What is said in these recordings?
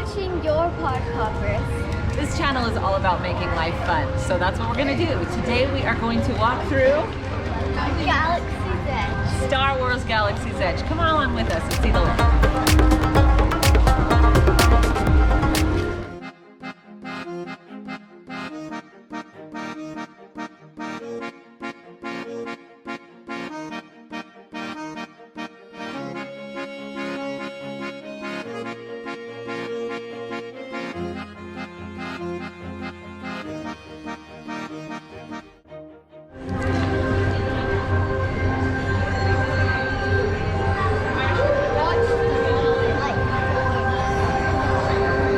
watching your pod hoppers. This channel is all about making life fun, so that's what we're gonna do. Today we are going to walk through Galaxy's Edge. Star Wars Galaxy's Edge. Come on with us and see the land.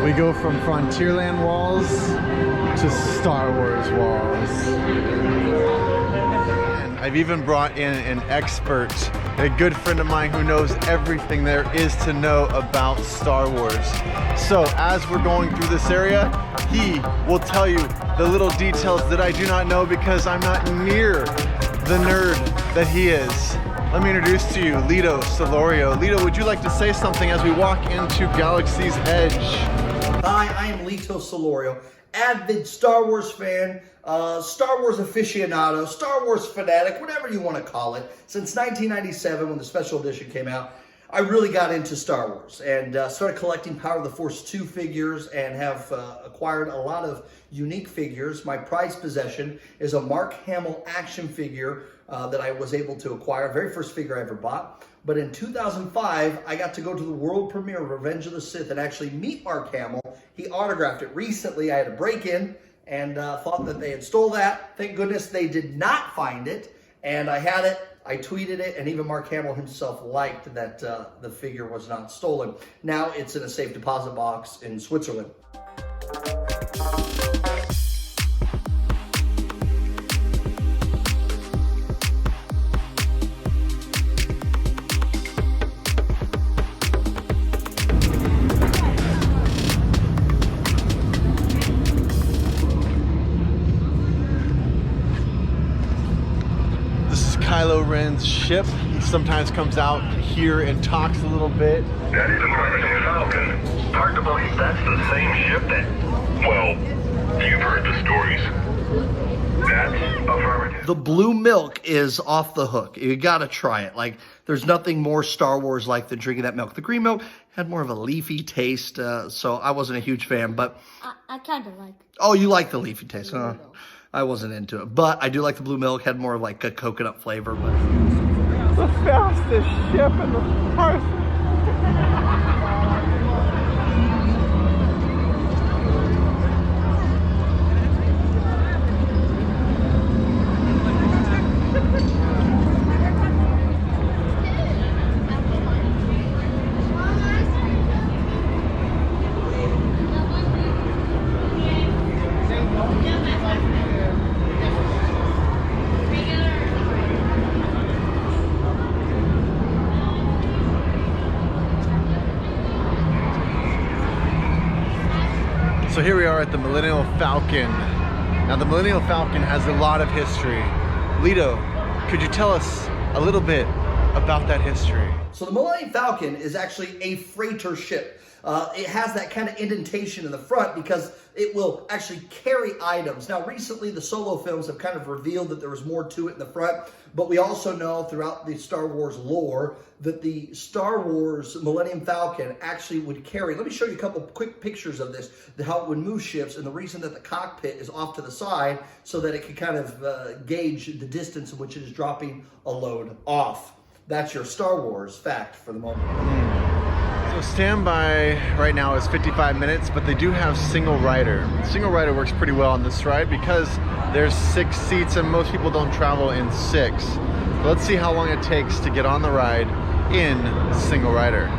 We go from Frontierland walls to Star Wars walls. And I've even brought in an expert, a good friend of mine who knows everything there is to know about Star Wars. So as we're going through this area, he will tell you the little details that I do not know because I'm not near the nerd that he is. Let me introduce to you Lito Solorio. Lito, would you like to say something as we walk into Galaxy's Edge? Hi, I am Lito Solorio, avid Star Wars fan, Star Wars aficionado, Star Wars fanatic, whatever you want to call it. Since 1997, when the special edition came out, I really got into Star Wars and started collecting Power of the Force 2 figures and have acquired a lot of unique figures. My prized possession is a Mark Hamill action figure that I was able to acquire, very first figure I ever bought. But in 2005, I got to go to the world premiere of Revenge of the Sith and actually meet Mark Hamill. He autographed it. Recently, I had a break-in and thought that they had stole that. Thank goodness they did not find it. And I had it, I tweeted it, and even Mark Hamill himself liked that the figure was not stolen. Now it's in a safe deposit box in Switzerland. Kylo Ren's ship. He sometimes comes out here and talks a little bit. That is the Millennium Falcon. Hard to believe that's the same ship that, well, you've heard the stories. That's affirmative. The blue milk is off the hook. You gotta try it. Like, there's nothing more Star Wars like than drinking that milk. The green milk had more of a leafy taste, so I wasn't a huge fan, but... I kind of like it. Oh, you like the leafy taste, huh? I wasn't into it, but I do like the blue milk. Had more of like a coconut flavor. But the fastest ship in the park. So here we are at the Millennium Falcon. Now the Millennium Falcon has a lot of history. Lito, could you tell us a little bit about that history? So the Millennium Falcon is actually a freighter ship. It has that kind of indentation in the front because it will actually carry items. Now recently the Solo films have kind of revealed that there was more to it in the front, but we also know throughout the Star Wars lore that the Star Wars Millennium Falcon actually would carry, let me show you a couple quick pictures of this, how it would move ships, and the reason that the cockpit is off to the side so that it can kind of gauge the distance in which it is dropping a load off. That's your Star Wars fact for the moment. So standby right now is 55 minutes, but they do have single rider. Single rider works pretty well on this ride because there's 6 seats and most people don't travel in 6. Let's see how long it takes to get on the ride in single rider.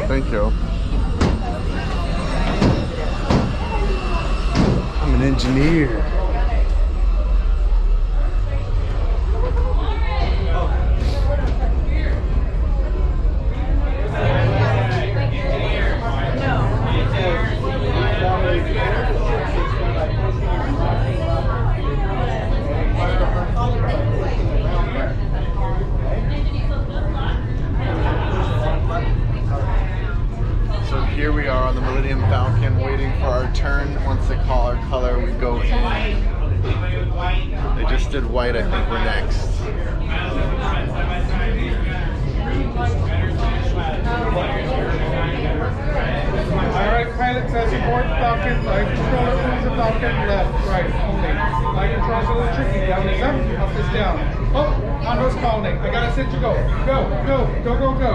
Thank you. engineer. So here we are on the Millennium Falcon waiting for our turn. Once they call our color, we go in. They just did white, I think we're next. Alright, pilots as aboard Falcon, light controller owns the Falcon, left, right, only. Light control's a little tricky, down is up is down. Oh, Hondo's calling, I gotta set you go. Go, go, go, go, go.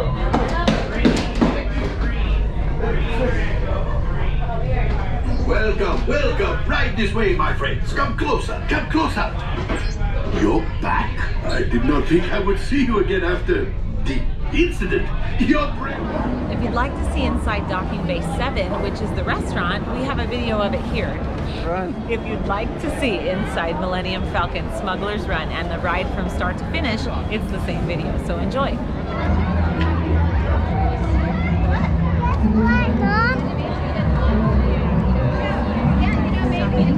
Welcome, welcome, right this way, my friends. Come closer, come closer. You're back. I did not think I would see you again after the incident. You're brave. If you'd like to see inside Docking Bay 7, which is the restaurant, we have a video of it here. Run. If you'd like to see inside Millennium Falcon Smuggler's Run and the ride from start to finish, it's the same video, so enjoy.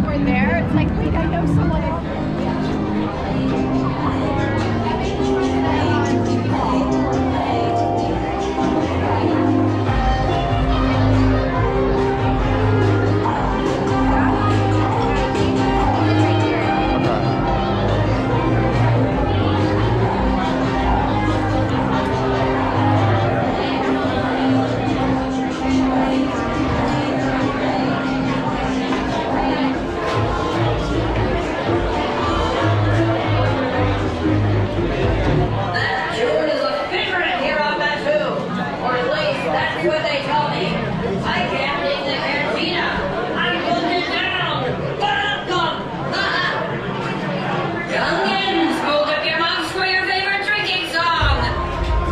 We're there. It's like, wait, I know someone. That tune is a favorite here on Batuu, or at least that's what they tell me. I can't leave the cantina. I'm looking down. But up come. Youngins, hold up your mouths for your favorite drinking song.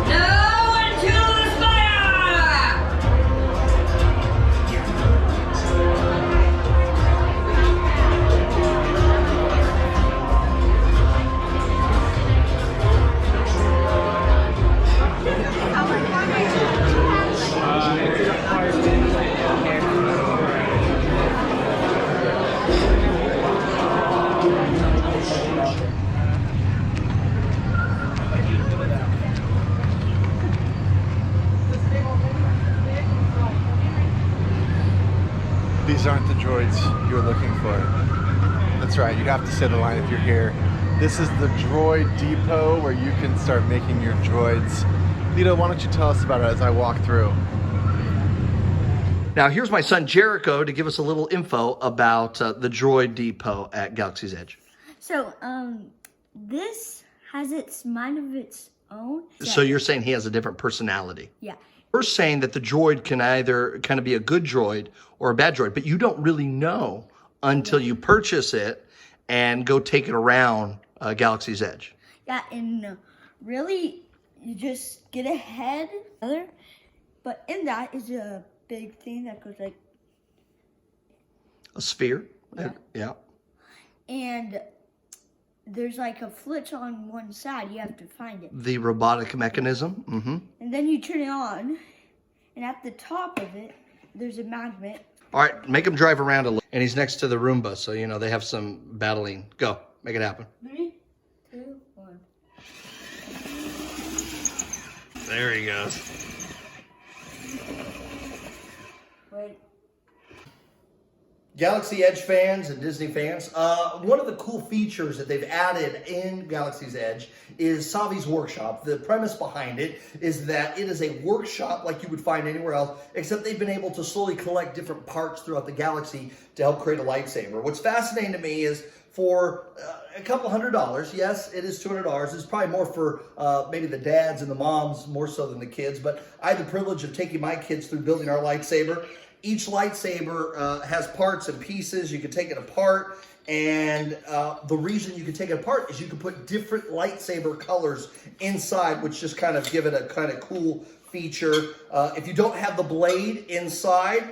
No one to aspire. These aren't the droids you're looking for. That's right, you have to sit in line if you're here. This is the Droid Depot where you can start making your droids. Lito, why don't you tell us about it as I walk through? Now, here's my son Jericho to give us a little info about the Droid Depot at Galaxy's Edge. So, this has its mind of its own. So you're saying he has a different personality? Yeah. We're saying that the droid can either kind of be a good droid or a bad droid, but you don't really know until you purchase it and go take it around Galaxy's Edge. Yeah, and really, you just get ahead, but in that is a big thing that goes like, A sphere? Yeah. and there's like a flitch on one side. You have to find it. The robotic mechanism. And then you turn it on, and at the top of it, there's a magnet. All right, make him drive around a little. And he's next to the Roomba, so, you know, they have some battling. Go, make it happen. 3, 2, 1. There he goes. Wait. Galaxy Edge fans and Disney fans, one of the cool features that they've added in Galaxy's Edge is Savi's workshop. The premise behind it is that it is a workshop like you would find anywhere else, except they've been able to slowly collect different parts throughout the galaxy to help create a lightsaber. What's fascinating to me is for a couple $100, yes, it is $200. It's probably more for maybe the dads and the moms more so than the kids, but I had the privilege of taking my kids through building our lightsaber. Each lightsaber has parts and pieces. You can take it apart, and the reason you can take it apart is you can put different lightsaber colors inside, which just kind of give it a kind of cool feature. If you don't have the blade inside,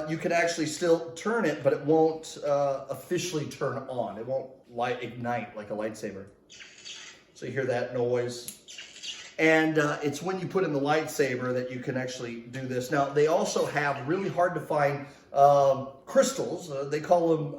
you can actually still turn it, but it won't officially turn on. It won't ignite like a lightsaber. So you hear that noise. And it's when you put in the lightsaber that you can actually do this. Now, they also have really hard to find crystals. They call them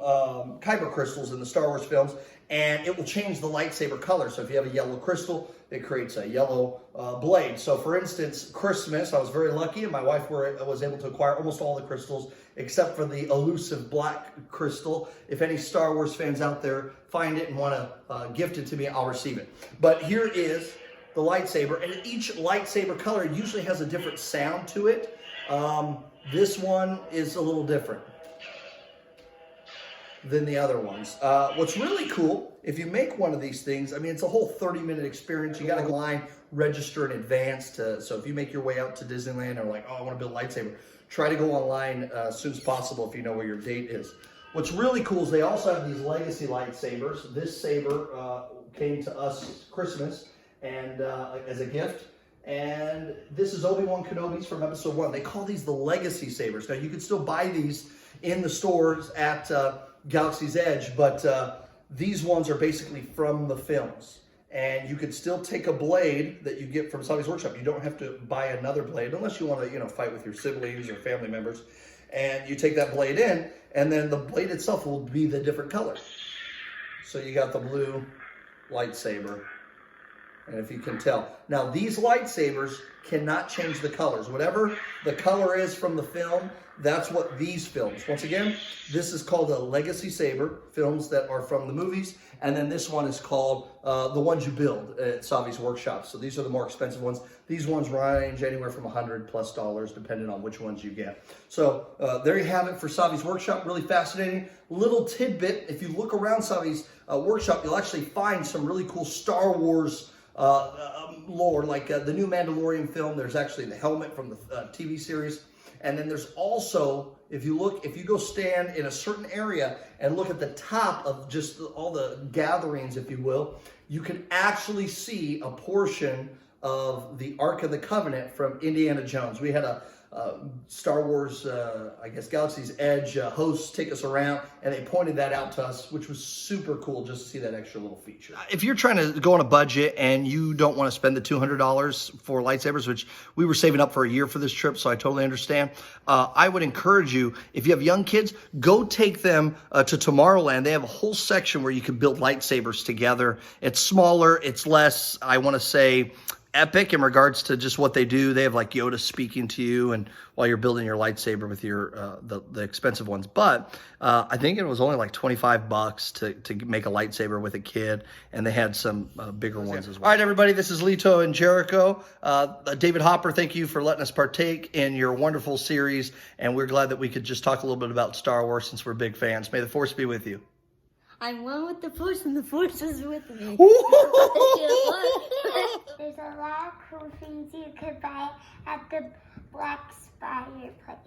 kyber crystals in the Star Wars films. And it will change the lightsaber color. So if you have a yellow crystal, it creates a yellow blade. So for instance, Christmas, I was very lucky and my wife was able to acquire almost all the crystals except for the elusive black crystal. If any Star Wars fans out there find it and want to gift it to me, I'll receive it. But here is the lightsaber, and each lightsaber color usually has a different sound to it. This one is a little different than the other ones. What's really cool, if you make one of these things, I mean, it's a whole 30-minute experience. You got to go online, register in advance. So if you make your way out to Disneyland or like, oh, I want to build a lightsaber, try to go online as soon as possible if you know where your date is. What's really cool is they also have these legacy lightsabers. This saber came to us Christmas and as a gift. And this is Obi-Wan Kenobi's from Episode 1. They call these the legacy sabers. Now, you can still buy these in the stores at Galaxy's Edge, but these ones are basically from the films. And you could still take a blade that you get from somebody's workshop. You don't have to buy another blade unless you want to, fight with your siblings or family members. And you take that blade in, and then the blade itself will be the different color. So you got the blue lightsaber. And if you can tell. Now, these lightsabers cannot change the colors. Whatever the color is from the film, that's what these films. Once again, this is called a legacy saber, films that are from the movies. And then this one is called the ones you build at Savi's workshop. So these are the more expensive ones. These ones range anywhere from $100+ depending on which ones you get. So there you have it for Savi's workshop. Really fascinating. Little tidbit, if you look around Savi's workshop, you'll actually find some really cool Star Wars lore, like the new Mandalorian film. There's actually the helmet from the TV series, and then there's also, if you go stand in a certain area and look at the top of just all the gatherings, if you will, you can actually see a portion of the Ark of the Covenant from Indiana Jones. We had a Star Wars, I guess Galaxy's Edge hosts take us around, and they pointed that out to us, which was super cool just to see that extra little feature. If you're trying to go on a budget and you don't want to spend the $200 for lightsabers, which we were saving up for a year for this trip, so I totally understand, I would encourage you, if you have young kids, go take them to Tomorrowland. They have a whole section where you can build lightsabers together. It's smaller, it's less, I want to say, epic in regards to just what they do. They have like Yoda speaking to you and while you're building your lightsaber with your the expensive ones. But I think it was only like $25 to make a lightsaber with a kid, and they had some bigger ones as well. All right, everybody, this is Lito and Jericho. David Hopper, thank you for letting us partake in your wonderful series, and we're glad that we could just talk a little bit about Star Wars since we're big fans. May the Force be with you. I'm one with the Force, and the Force is with me. There's a lot of cool things you could buy at the Black Spire place.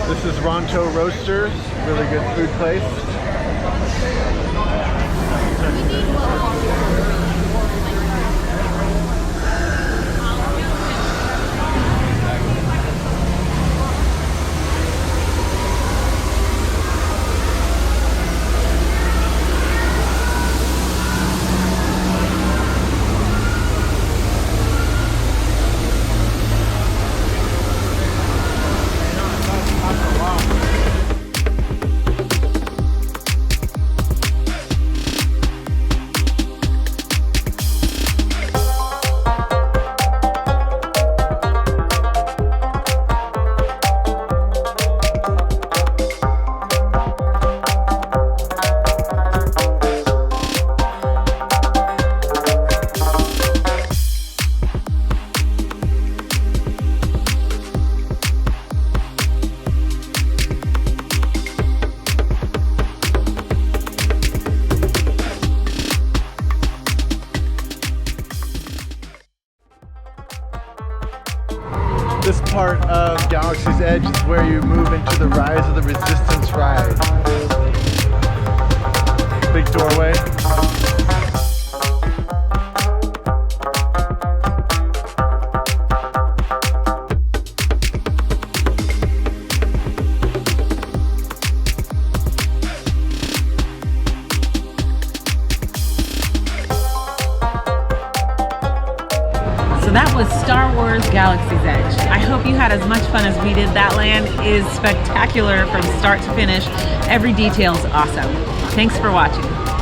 This is Rancho Roasters, really good food place. This part of Galaxy's Edge is where you move into the Rise of the Resistance ride. Big doorway. was Star Wars Galaxy's Edge. I hope you had as much fun as we did. That land is spectacular from start to finish. Every detail is awesome. Thanks for watching.